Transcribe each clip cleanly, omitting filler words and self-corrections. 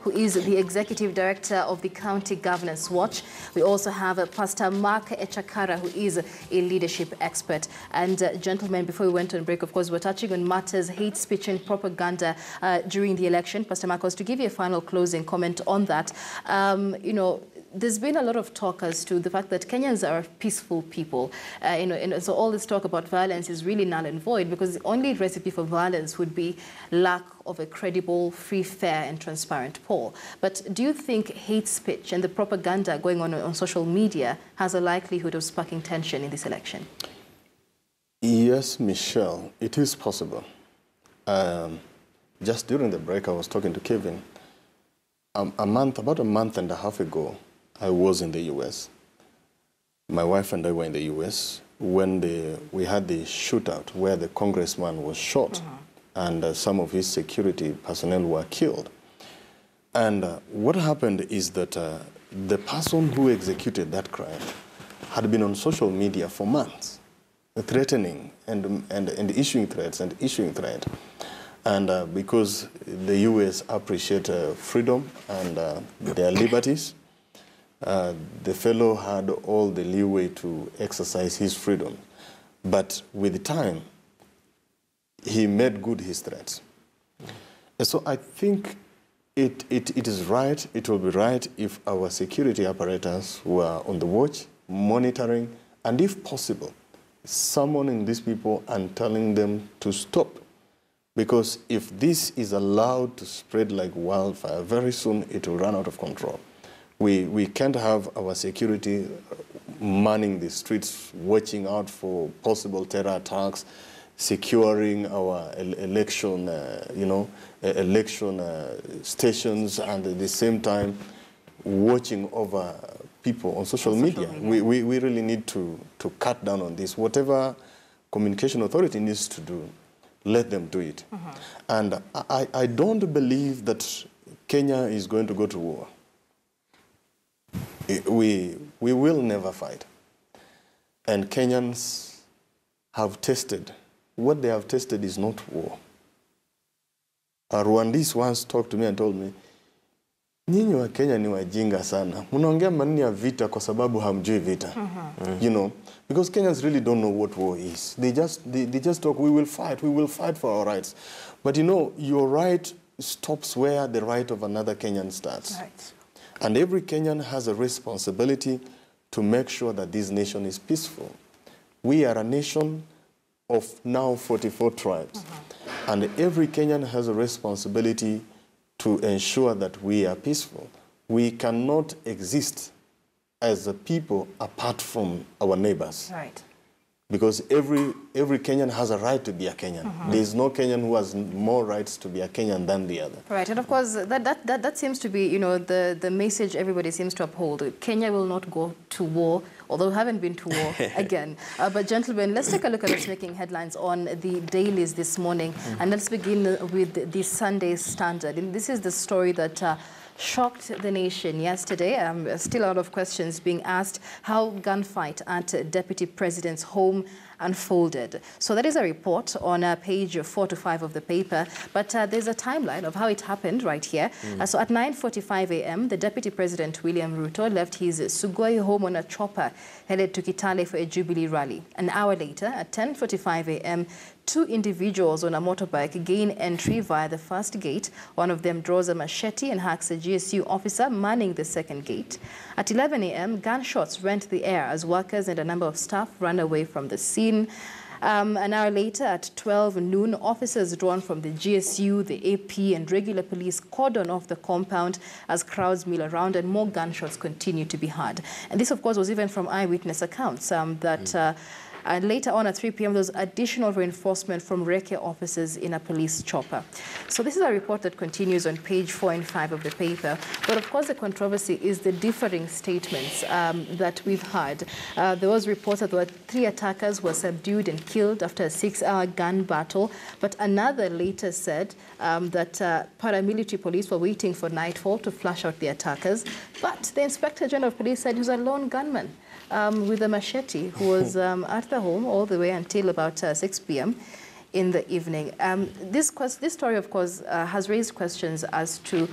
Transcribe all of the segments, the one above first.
who is the Executive Director of the County Governance Watch. We also have Pastor Mark Echakara, who is a leadership expert. And gentlemen, before we went on break, of course, we're touching on matters, hate speech and propaganda during the election. Pastor Marcos, to give you a final closing comment on that, you know, there's been a lot of talk as to the fact that Kenyans are peaceful people. And so all this talk about violence is really null and void, because the only recipe for violence would be lack of a credible, free, fair and transparent poll. But do you think hate speech and the propaganda going on social media has a likelihood of sparking tension in this election? Yes, Michelle, it is possible. Just during the break, I was talking to Kevin. About a month and a half ago, I was in the U.S. My wife and I were in the U.S. when we had the shootout where the congressman was shot and some of his security personnel were killed. And what happened is that the person who executed that crime had been on social media for months, threatening and issuing threats and issuing threats. And because the U.S. appreciate freedom and their liberties, the fellow had all the leeway to exercise his freedom. But with time, he made good his threats. And so I think it is right, it will be right if our security apparatus were on the watch, monitoring, and if possible, summoning these people and telling them to stop. Because if this is allowed to spread like wildfire, very soon it will run out of control. We can't have our security manning the streets, watching out for possible terror attacks, securing our election, stations, and at the same time watching over people on social media. We really need to cut down on this. Whatever communication authority needs to do, let them do it. And I don't believe that Kenya is going to go to war. We will never fight. And Kenyans have tested. What they have tested is not war. A Rwandese once talked to me and told me, nyinyi wa Kenya ni wajinga sana. Munaongea maneno ya vita kwa sababu hamjui vita. You know, because Kenyans really don't know what war is. They just talk, we will fight for our rights. But you know, your right stops where the right of another Kenyan starts. Right. And every Kenyan has a responsibility to make sure that this nation is peaceful. We are a nation of now 44 tribes. And every Kenyan has a responsibility to ensure that we are peaceful. We cannot exist as a people apart from our neighbors. Right. Because every Kenyan has a right to be a Kenyan. There is no Kenyan who has more rights to be a Kenyan than the other. Right, and of course, that seems to be, you know, the message everybody seems to uphold. Kenya will not go to war, although we haven't been to war again. But gentlemen, let's take a look at what's making headlines on the dailies this morning. And let's begin with the Sunday Standard. And this is the story that shocked the nation yesterday. Still a lot of questions being asked how gunfight at Deputy President's home unfolded. So that is a report on page 4 to 5 of the paper, but there's a timeline of how it happened right here. So at 9:45 a.m., the Deputy President, William Ruto, left his Sugoi home on a chopper headed to Kitale for a Jubilee rally. An hour later, at 10:45 a.m., 2 individuals on a motorbike gain entry via the first gate. One of them draws a machete and hacks a GSU officer manning the second gate. At 11 a.m., gunshots rent the air as workers and a number of staff ran away from the scene. An hour later, at 12 noon, officers drawn from the GSU, the AP, and regular police cordon off the compound as crowds mill around and more gunshots continue to be heard. And this, of course, was even from eyewitness accounts and later on at 3 p.m., there was additional reinforcement from Reke officers in a police chopper. So this is a report that continues on page 4 and 5 of the paper. But of course, the controversy is the differing statements that we've heard. There was reports that there were 3 attackers were subdued and killed after a 6-hour gun battle. But another later said that paramilitary police were waiting for nightfall to flush out the attackers. But the Inspector General of Police said he was a lone gunman with a machete who was at the home all the way until about 6 p.m. in the evening. This story, of course, has raised questions as to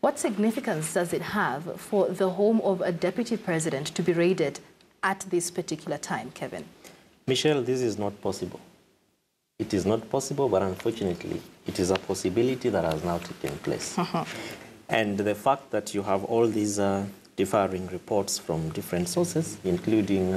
What significance does it have for the home of a deputy president to be raided at this particular time, Kevin? Michelle, this is not possible. It is not possible, but unfortunately, it is a possibility that has now taken place. And the fact that you have all these differing reports from different sources, including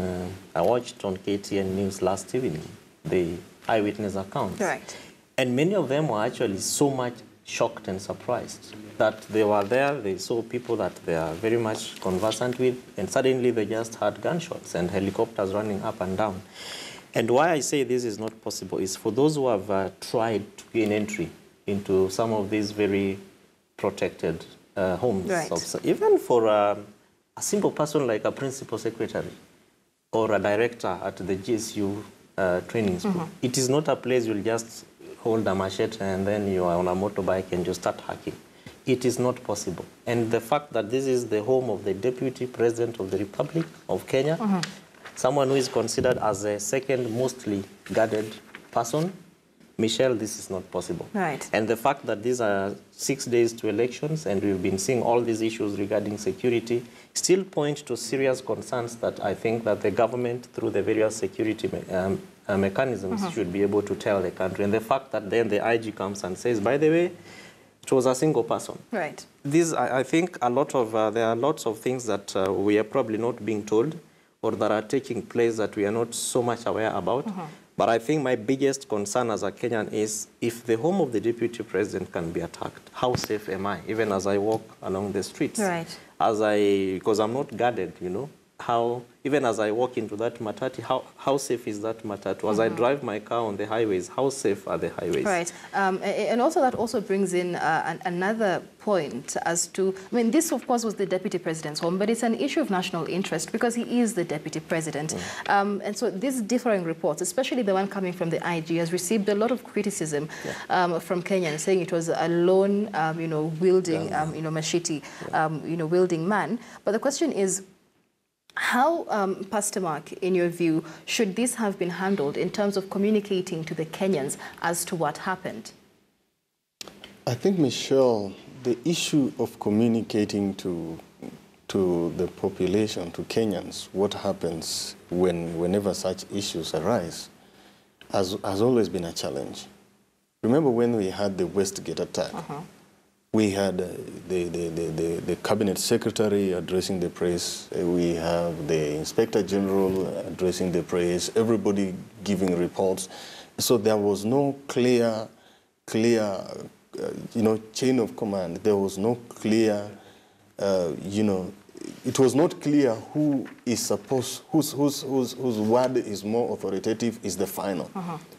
I watched on KTN News last evening, the eyewitness accounts. Right. And many of them were actually so much shocked and surprised that they were there, they saw people that they are very much conversant with, and suddenly they just heard gunshots and helicopters running up and down. And why I say this is not possible is for those who have tried to gain entry into some of these very protected homes. Right. Even for a simple person like a principal secretary or a director at the GSU training school, it is not a place you'll just hold a machete and then you are on a motorbike and you start hacking. It is not possible. And the fact that this is the home of the Deputy President of the Republic of Kenya, someone who is considered as the second mostly guarded person, Michelle, this is not possible. Right. And the fact that these are 6 days to elections and we've been seeing all these issues regarding security still point to serious concerns that I think that the government, through the various security mechanisms, should be able to tell the country. And the fact that then the IG comes and says, by the way, it was a single person. Right. These, I think, a lot of there are lots of things that we are probably not being told or that are taking place that we are not so much aware about. But I think my biggest concern as a Kenyan is if the home of the Deputy President can be attacked, how safe am I, even as I walk along the streets? Right. Because I'm not guarded, you know. How, even as I walk into that matatu, how safe is that matatu? As I drive my car on the highways, how safe are the highways? Right. And also that also brings in another point as to, I mean, this of course was the Deputy President's home, but it's an issue of national interest because he is the Deputy President. And so these differing reports, especially the one coming from the IG, has received a lot of criticism from Kenyans, saying it was a lone, wielding, machete, wielding man. But the question is, how, Pastor Mark, in your view, should this have been handled in terms of communicating to the Kenyans as to what happened? I think, Michelle, the issue of communicating to the population, to Kenyans, what happens whenever such issues arise, has always been a challenge. Remember when we had the Westgate attack? We had the cabinet secretary addressing the press. We have the inspector general addressing the press. Everybody giving reports. So there was no clear, chain of command. There was no clear, it was not clear who is supposed, whose word is more authoritative is the final.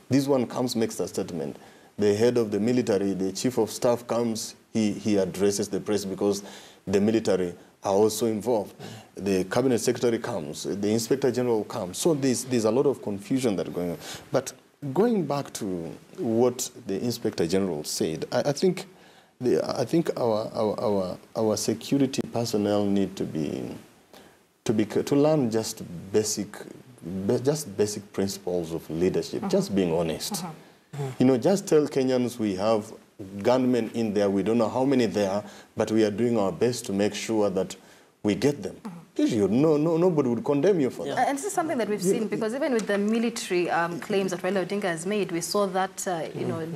This one comes, makes a statement. The head of the military, the chief of staff comes, he addresses the press because the military are also involved. The cabinet secretary comes, the inspector general comes. So there's a lot of confusion that is going on. But going back to what the inspector general said, I think our security personnel need to learn just basic principles of leadership, just being honest. Just tell Kenyans we have gunmen in there. We don't know how many there are, but we are doing our best to make sure that we get them. Nobody would condemn you for that. And this is something that we've seen because even with the military claims that Raila Odinga has made, we saw that,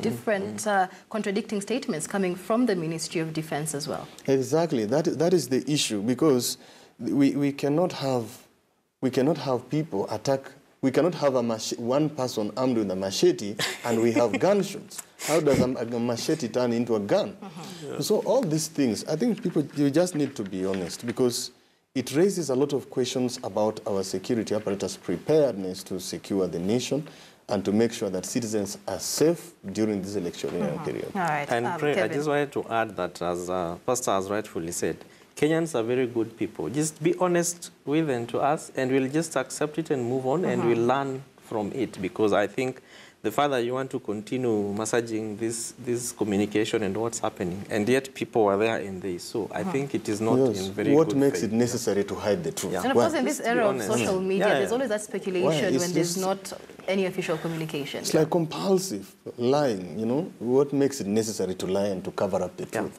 different contradicting statements coming from the Ministry of Defense as well. Exactly. That is the issue because we cannot have people attack. We cannot have one person armed with a machete and we have gunshots. How does a machete turn into a gun? So all these things, I think you just need to be honest because it raises a lot of questions about our security apparatus preparedness to secure the nation and to make sure that citizens are safe during this electionary period. All right. And I just wanted to add that, as Pastor has rightfully said, Kenyans are very good people. Just be honest with and to us, and we'll just accept it and move on, and we'll learn from it. Because I think the further you want to continue massaging this communication and what's happening, and yet people are there in this. So I think it is not in very good What makes faith. it necessary to hide the truth? And of course, in this era of social media, there's always that speculation when there's not any official communication. It's like compulsive lying, What makes it necessary to lie and to cover up the truth?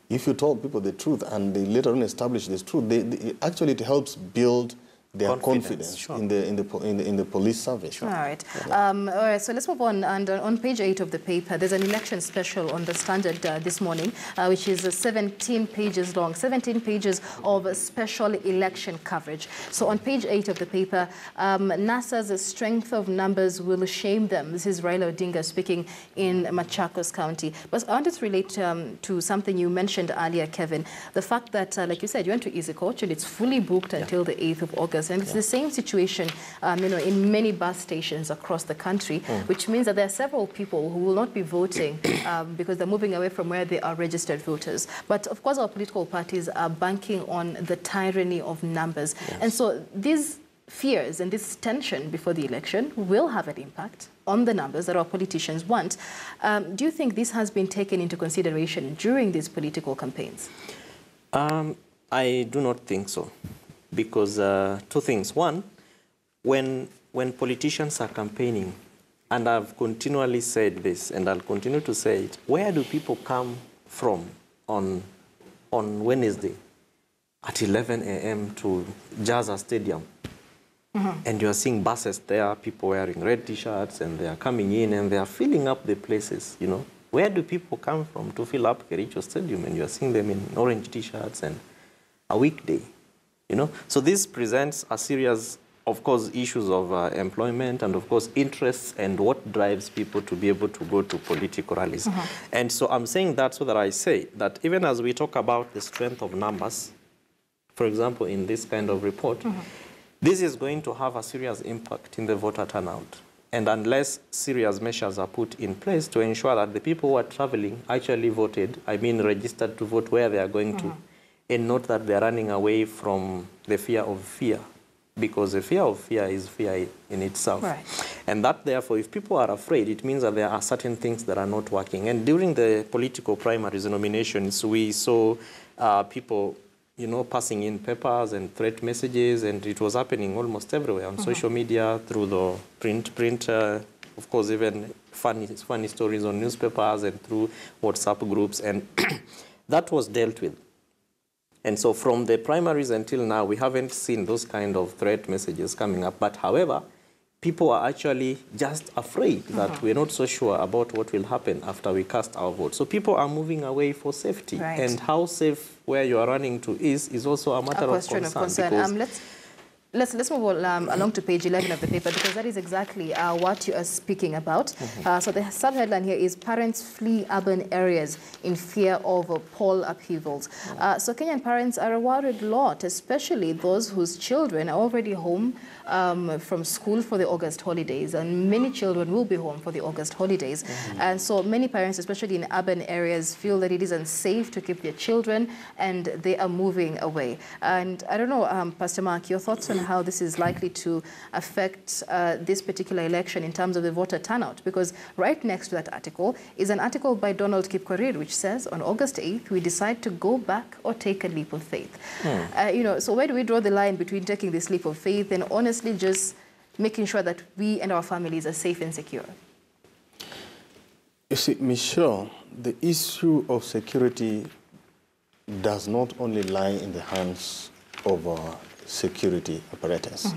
If you told people the truth and they later on establish this truth, actually it helps build their confidence sure. in the police service. Sure. All right. All right. So let's move on. And on page 8 of the paper, there's an election special on the Standard this morning, which is 17 pages long, 17 pages of special election coverage. So on page 8 of the paper, NASA's strength of numbers will shame them. This is Raila Odinga speaking in Machakos County. But I wanted to relate to something you mentioned earlier, Kevin, the fact that, like you said, you went to Easy Coach and it's fully booked until the 8th of August. And it's the same situation, in many bus stations across the country, which means that there are several people who will not be voting because they're moving away from where they are registered voters. But of course, our political parties are banking on the tyranny of numbers. Yes. And so these fears and this tension before the election will have an impact on the numbers that our politicians want. Do you think this has been taken into consideration during these political campaigns? I do not think so. Because two things. One, when politicians are campaigning, and I've continually said this, and I'll continue to say it, where do people come from on Wednesday at 11 a.m. to Jaza Stadium? And you're seeing buses there, people wearing red T-shirts, and they are coming in, and they are filling up the places, Where do people come from to fill up Kericho Stadium? And you're seeing them in orange T-shirts and a weekday. So this presents a series, of course, issues of employment and, of course, interests and what drives people to be able to go to political rallies. And so I'm saying that so that I say that even as we talk about the strength of numbers, for example, in this kind of report, this is going to have a serious impact in the voter turnout. And unless serious measures are put in place to ensure that the people who are traveling actually voted, registered to vote where they are going to, and not that they're running away from the fear of fear, because the fear of fear is fear in itself. Right. And that, therefore, if people are afraid, it means that there are certain things that are not working. And during the political primaries and nominations, we saw people, passing in papers and threat messages, and it was happening almost everywhere on social media, through the print, of course, even funny stories on newspapers and through WhatsApp groups, and that was dealt with. And so from the primaries until now, we haven't seen those kind of threat messages coming up. But however, people are actually just afraid that we're not so sure about what will happen after we cast our vote. So people are moving away for safety. Right. And how safe where you are running to is also a matter of concern. Let's move along to page 11 of the paper, because that is exactly what you are speaking about. So the subheadline here is "Parents Flee Urban Areas in Fear of Poll Upheavals." So Kenyan parents are a worried lot, especially those whose children are already home from school for the August holidays, and many children will be home for the August holidays. And so many parents, especially in urban areas, feel that it is unsafe to keep their children, and they are moving away. And I don't know, Pastor Mark, your thoughts on how this is likely to affect this particular election in terms of the voter turnout, because right next to that article is an article by Donald Kipkorir, which says on August 8th, we decide to go back or take a leap of faith. So where do we draw the line between taking this leap of faith and honestly just making sure that we and our families are safe and secure? You see, Michelle, the issue of security does not only lie in the hands of security apparatus.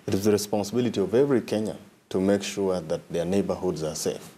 It is the responsibility of every Kenyan to make sure that their neighborhoods are safe.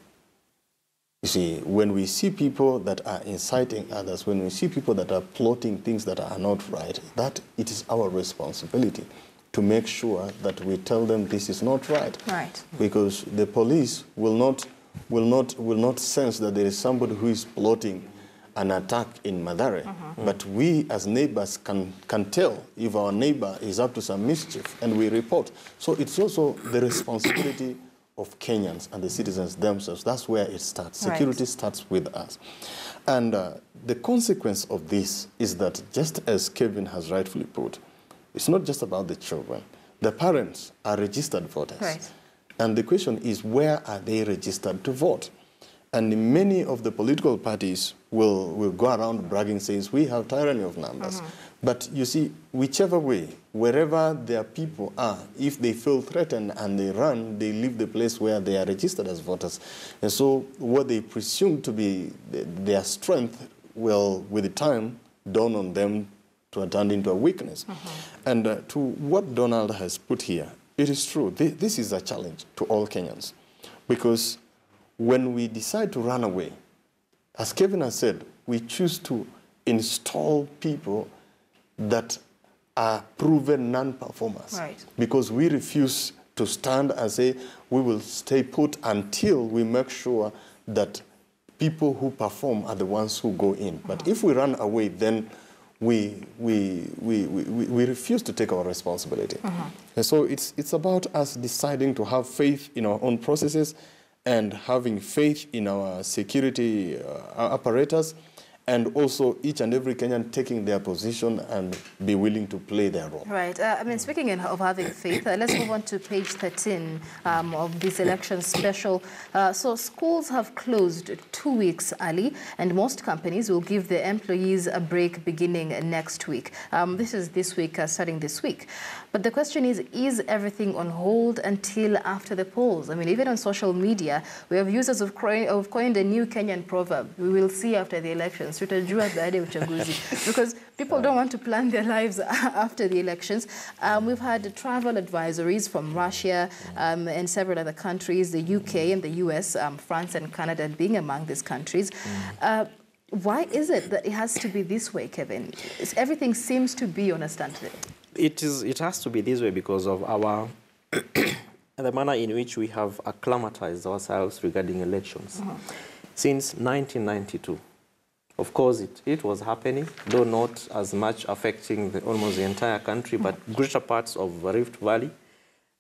You see, when we see people that are inciting others, when we see people that are plotting things that are not right, that it is our responsibility to make sure that we tell them this is not right. Right. Because the police will not sense that there is somebody who is plotting an attack in Mathare. But we as neighbors can tell if our neighbor is up to some mischief, and we report. So it's also the responsibility of Kenyans and the citizens themselves. That's where it starts. Security starts with us. And the consequence of this is that, just as Kevin has rightfully put, it's not just about the children. The parents are registered voters. Right. And the question is, where are they registered to vote? And many of the political parties will go around bragging, says, we have tyranny of numbers. But you see, whichever way, wherever their people are, if they feel threatened and they run, they leave the place where they are registered as voters. And so what they presume to be their strength will, with the time, dawn on them to turn into a weakness. And to what Donald has put here, it is true. This is a challenge to all Kenyans. Because when we decide to run away, as Kevin has said, we choose to install people that are proven non-performers. Right. Because we refuse to stand and say we will stay put until we make sure that people who perform are the ones who go in. But if we run away, then we refuse to take our responsibility. And so it's about us deciding to have faith in our own processes and having faith in our security apparatus, and also each and every Kenyan taking their position and be willing to play their role. Right. I mean, speaking of having faith, let's move on to page 13 of this election special. So schools have closed 2 weeks early, and most companies will give their employees a break beginning next week. This is this week, starting this week. But the question is everything on hold until after the polls? I mean, even on social media, we have users of coined a new Kenyan proverb: we will see after the elections. Because people don't want to plan their lives after the elections. We've had travel advisories from Russia and several other countries, the UK and the US, France and Canada being among these countries. Why is it that it has to be this way, Kevin? Everything seems to be on a standstill. It has to be this way because of our the manner in which we have acclimatized ourselves regarding elections. Since 1992. Of course, it was happening, though not as much affecting almost the entire country, but greater parts of Rift Valley,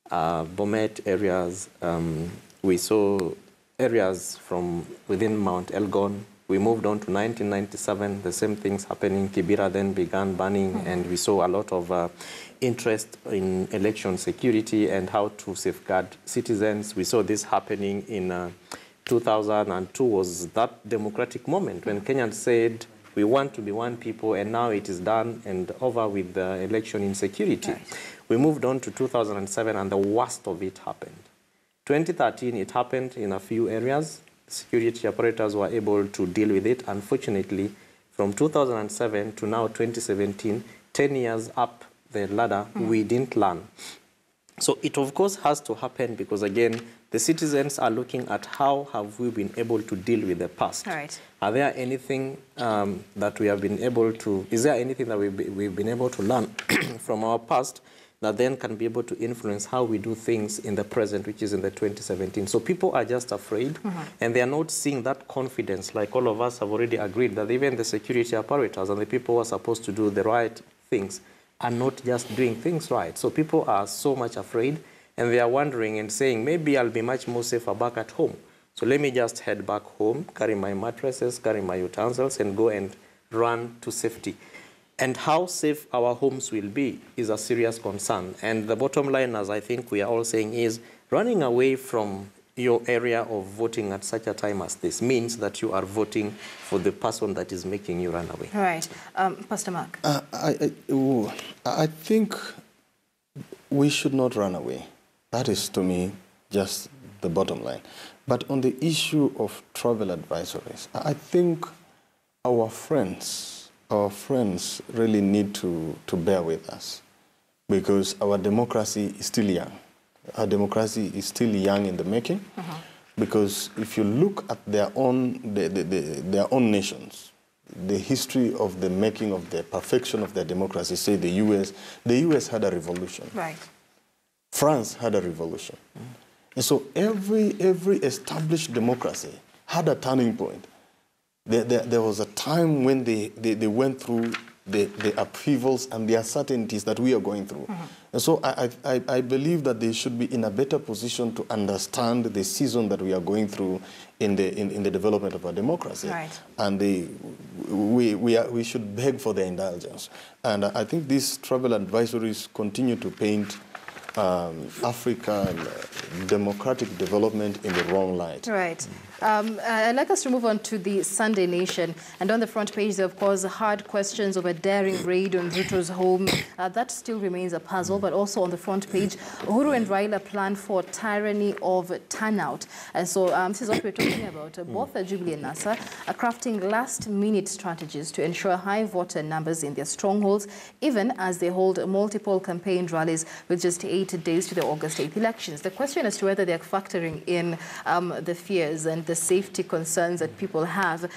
Bomet areas. We saw areas from within Mount Elgon. We moved on to 1997, the same things happening. Kibera then began burning, and we saw a lot of interest in election security and how to safeguard citizens. We saw this happening in 2002 was that democratic moment when Kenyans said, we want to be one people, and now it is done and over with the election insecurity. Right. We moved on to 2007, and the worst of it happened. 2013, it happened in a few areas. Security operators were able to deal with it. Unfortunately, from 2007 to now 2017, 10 years up the ladder, we didn't learn. So it, of course, has to happen because, again, the citizens are looking at how have we been able to deal with the past. Right. Are there anything that we have been able to, is there anything that we've been able to learn from our past that then can be able to influence how we do things in the present, which is in the 2017. So people are just afraid, and they are not seeing that confidence, like all of us have already agreed, that even the security apparatus and the people who are supposed to do the right things are not just doing things right. So people are so much afraid, and they are wondering and saying, maybe I'll be much more safer back at home. So let me just head back home, carry my mattresses, carry my utensils, and go and run to safety. And how safe our homes will be is a serious concern. And the bottom line, as I think we are all saying, is running away from your area of voting at such a time as this means that you are voting for the person that is making you run away. All right. Pastor Mark. I think we should not run away. That is, to me, just the bottom line. But on the issue of travel advisories, I think our friends really need to bear with us, because our democracy is still young. Our democracy is still young in the making, because if you look at their own nations, the history of the making of the perfection of their democracy, say the US had a revolution. Right. France had a revolution. And so every established democracy had a turning point. There was a time when they went through the upheavals and the uncertainties that we are going through. And so I believe that they should be in a better position to understand the season that we are going through in the development of our democracy. Right. And we should beg for their indulgence. And I think these travel advisories continue to paint African democratic development in the wrong light. Right. I'd like us to move on to the Sunday Nation. And on the front page, there, of course, hard questions of a daring raid on Ruto's home. That still remains a puzzle. But also on the front page, Uhuru and Raila plan for tyranny of turnout. And so this is what we're talking about. Both Jubilee and NASA are crafting last-minute strategies to ensure high voter numbers in their strongholds, even as they hold multiple campaign rallies with just 8 days to the August 8th elections. The question as to whether they're factoring in the fears and the safety concerns that people have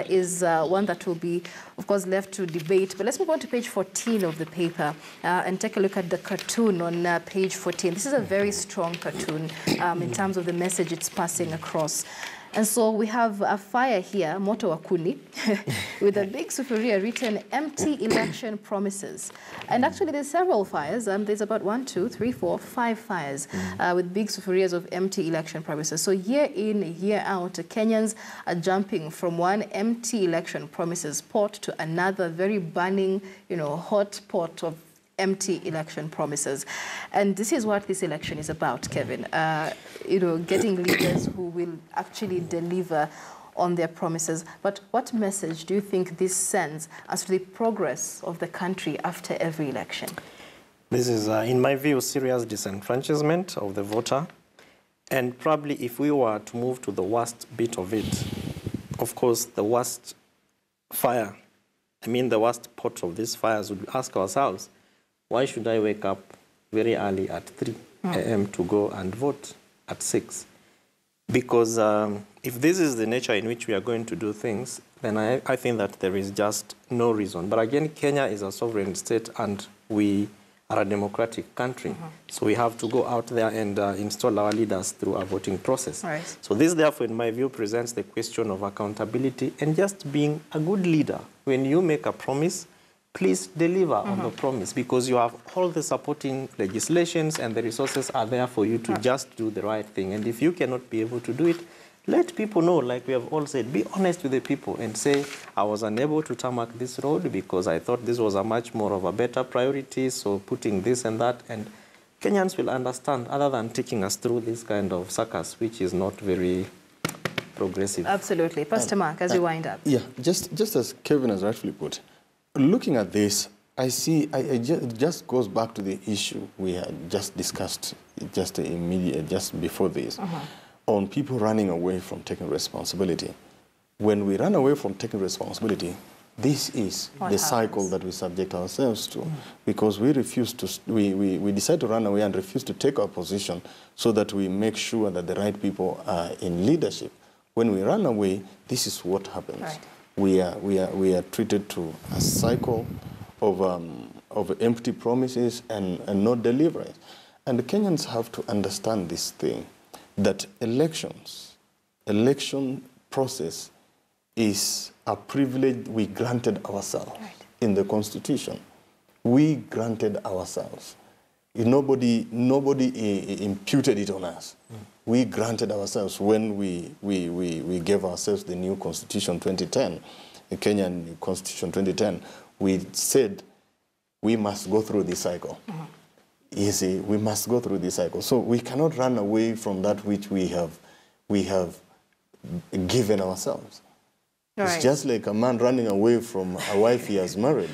is one that will be, of course, left to debate. But let's move on to page 14 of the paper and take a look at the cartoon on page 14. This is a very strong cartoon in terms of the message it's passing across. And so we have a fire here, Moto Wakuni, with a big sufuria written empty election promises. And actually there's several fires. There's about 1, 2, 3, 4, 5 fires with big sufurias of empty election promises. So year in, year out, Kenyans are jumping from one empty election promises pot to another very burning, hot pot of empty election promises. And this is what this election is about, Kevin. Getting leaders who will actually deliver on their promises. But what message do you think this sends as to the progress of the country after every election? This is, in my view, serious disenfranchisement of the voter. And probably if we were to move to the worst bit of it, of course, the worst fire, the worst pot of these fires, would ask ourselves, why should I wake up very early at 3 a.m. to go and vote at 6? Because if this is the nature in which we are going to do things, then I think that there is just no reason. But again, Kenya is a sovereign state and we are a democratic country. So we have to go out there and install our leaders through a voting process. Right. So this, therefore, in my view, presents the question of accountability and just being a good leader. When you make a promise, please deliver on the promise, because you have all the supporting legislations and the resources are there for you to just do the right thing. And if you cannot be able to do it, let people know, like we have all said, be honest with the people and say, I was unable to tarmac this road because I thought this was a much more of a better priority, so putting this and that. And Kenyans will understand, other than taking us through this kind of circus, which is not very progressive. Absolutely. Pastor Mark, as we wind up. Yeah, just as Kevin has rightfully put, looking at this, I see it just goes back to the issue we had just discussed just before this, on people running away from taking responsibility. When we run away from taking responsibility, this is the cycle that we subject ourselves to, because we refuse to, we decide to run away and refuse to take our position so that we make sure that the right people are in leadership. When we run away, this is what happens. Right. We are treated to a cycle of empty promises and no deliverance. And the Kenyans have to understand this thing, that election process is a privilege we granted ourselves in the Constitution. We granted ourselves. Nobody imputed it on us. We granted ourselves when we gave ourselves the new Constitution 2010, the Kenyan Constitution 2010. We said we must go through this cycle. You see, we must go through this cycle. So we cannot run away from that which we have given ourselves. It's just like a man running away from a wife he has married.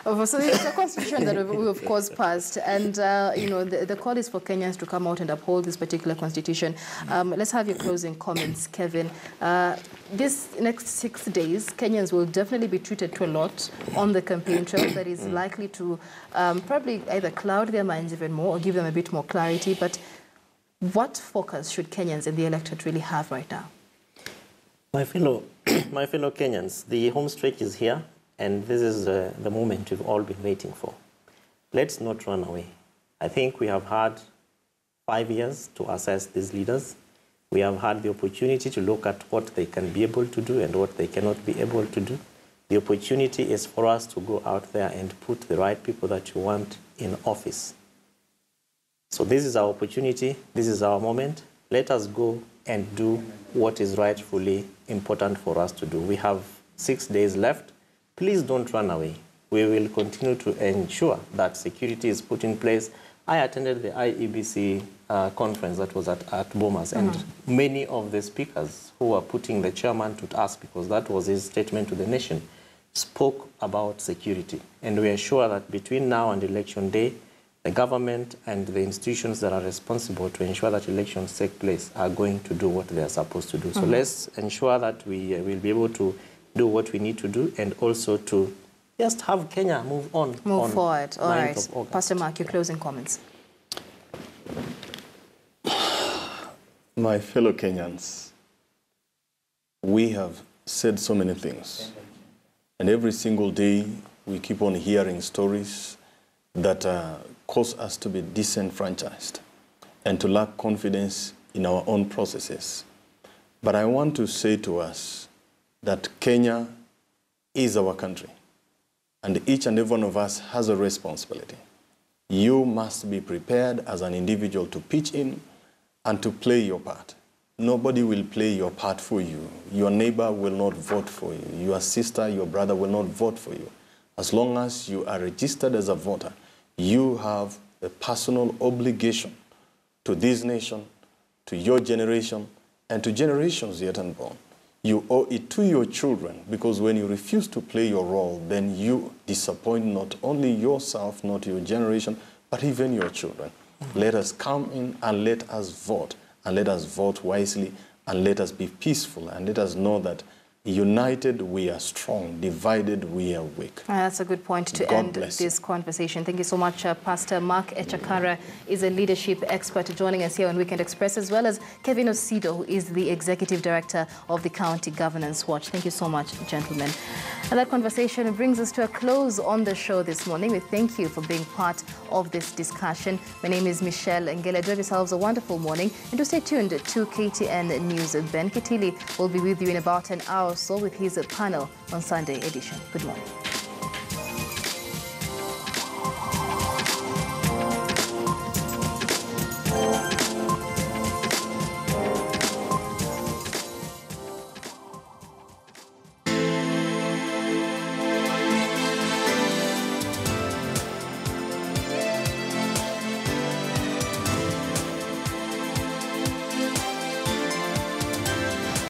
So it's a constitution that we, of course, passed. And, the call is for Kenyans to come out and uphold this particular constitution. Let's have your closing comments, Kevin. This next 6 days, Kenyans will definitely be treated to a lot on the campaign trail that is likely to probably either cloud their minds even more or give them a bit more clarity. But what focus should Kenyans and the electorate really have right now? My fellow Kenyans, the home stretch is here. And this is the moment we've all been waiting for. Let's not run away. I think we have had 5 years to assess these leaders. We have had the opportunity to look at what they can be able to do and what they cannot be able to do. The opportunity is for us to go out there and put the right people that you want in office. So this is our opportunity. This is our moment. Let us go and do what is rightfully important for us to do. We have 6 days left. Please don't run away. We will continue to ensure that security is put in place. I attended the IEBC conference that was at Bomas, and many of the speakers who were putting the chairman to task, because that was his statement to the nation, spoke about security. And we are sure that between now and election day, the government and the institutions that are responsible to ensure that elections take place are going to do what they are supposed to do. So let's ensure that we will be able to do what we need to do, and also to just have Kenya move on. Move forward. All right. August. Pastor Mark, your closing comments. My fellow Kenyans, we have said so many things. And every single day, we keep on hearing stories that cause us to be disenfranchised and to lack confidence in our own processes. But I want to say to us that Kenya is our country, and each and every one of us has a responsibility. You must be prepared as an individual to pitch in and to play your part. Nobody will play your part for you. Your neighbor will not vote for you. Your sister, your brother will not vote for you. As long as you are registered as a voter, you have a personal obligation to this nation, to your generation, and to generations yet unborn. You owe it to your children, because when you refuse to play your role, then you disappoint not only yourself, not your generation, but even your children. Let us come in and let us vote, and let us vote wisely, and let us be peaceful, and let us know that united we are strong, divided we are weak. That's a good point to end this conversation. Thank you so much. Pastor Mark Echakara is a leadership expert joining us here on Weekend Express, as well as Kevin Osido, who is the Executive Director of the County Governance Watch. Thank you so much, gentlemen. And that conversation brings us to a close on the show this morning. We thank you for being part of this discussion. My name is Michelle Ngele. Do have yourselves a wonderful morning, and do stay tuned to KTN News. Ben Kitili will be with you in about an hour or so with his panel on Sunday edition. Good morning.